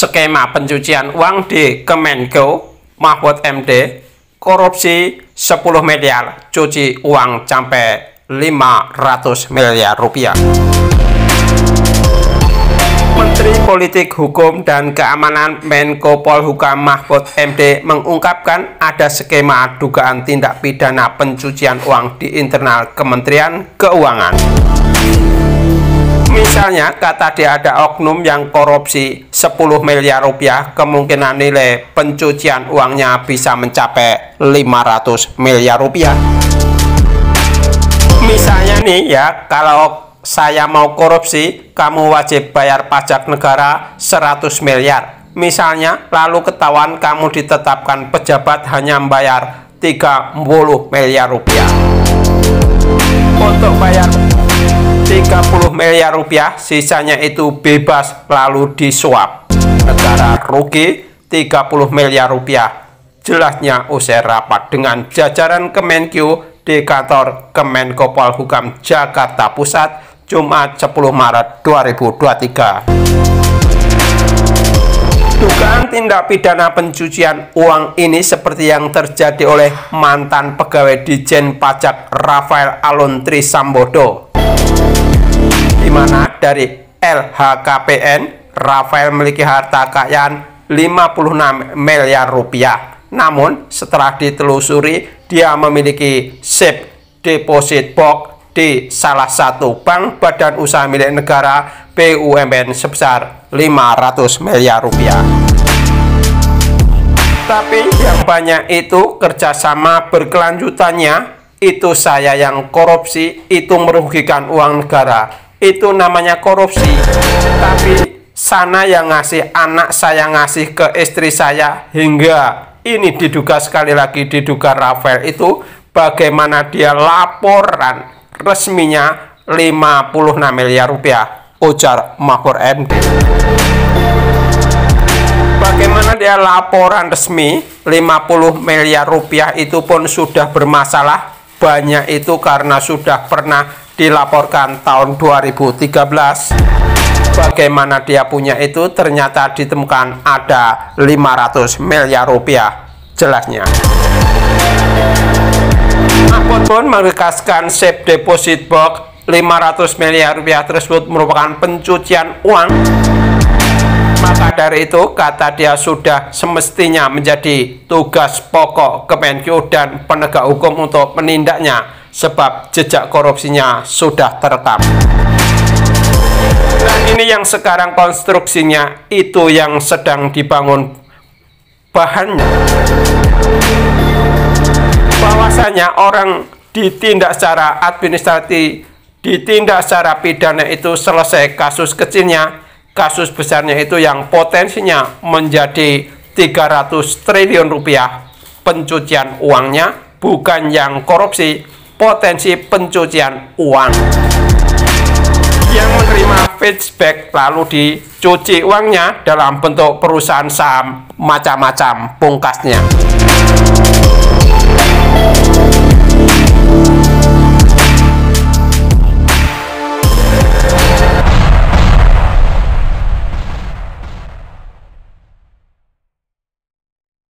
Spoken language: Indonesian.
skema pencucian uang di Kemenko Mahfud MD, korupsi 10 miliar, cuci uang sampai 500 miliar rupiah. Menteri Politik Hukum dan Keamanan Menko Polhukam Mahfud MD mengungkapkan ada skema dugaan tindak pidana pencucian uang di internal Kementerian Keuangan. Misalnya, kata dia ada oknum yang korupsi 10 miliar rupiah, kemungkinan nilai pencucian uangnya bisa mencapai 500 miliar rupiah. Misalnya nih ya, kalau saya mau korupsi, kamu wajib bayar pajak negara 100 miliar. Misalnya, lalu ketahuan kamu ditetapkan pejabat hanya membayar 30 miliar rupiah. Untuk bayar 30 miliar rupiah, sisanya itu bebas lalu disuap. Negara rugi 30 miliar rupiah. Jelasnya usai rapat dengan jajaran Kemenkyu di kantor Kemenko Polhukam Jakarta Pusat, Jumat 10 Maret 2023. Dugaan tindak pidana pencucian uang ini seperti yang terjadi oleh mantan pegawai Ditjen Pajak Rafael Alun Trisambodo, di mana dari LHKPN Rafael memiliki harta kekayaan 56 miliar rupiah. Namun setelah ditelusuri, dia memiliki SIP deposit box di salah satu bank badan usaha milik negara BUMN sebesar 500 miliar rupiah. Tapi yang banyak itu kerjasama berkelanjutannya. Itu saya yang korupsi, itu merugikan uang negara, itu namanya korupsi. Tapi sana yang ngasih, anak saya ngasih ke istri saya, hingga ini diduga, sekali lagi diduga Rafael itu bagaimana dia laporan resminya 56 miliar rupiah, ujar Mahfud MD. Bagaimana dia laporan resmi 50 miliar rupiah itu pun sudah bermasalah. Banyak itu karena sudah pernah dilaporkan tahun 2013. Bagaimana dia punya itu, ternyata ditemukan ada 500 miliar rupiah. Jelasnya, Mahfud pun menegaskan SIP deposit box 500 miliar rupiah tersebut merupakan pencucian uang. Maka dari itu, kata dia, sudah semestinya menjadi tugas pokok Kemenkyu dan penegak hukum untuk menindaknya, sebab jejak korupsinya sudah terekam. Nah, ini yang sekarang konstruksinya, itu yang sedang dibangun bahannya. Bahwasanya orang ditindak secara administratif, ditindak secara pidana itu selesai kasus kecilnya, kasus besarnya itu yang potensinya menjadi 300 triliun rupiah pencucian uangnya, bukan yang korupsi, potensi pencucian uang. Yang menerima feedback lalu dicuci uangnya dalam bentuk perusahaan saham macam-macam pungkasnya.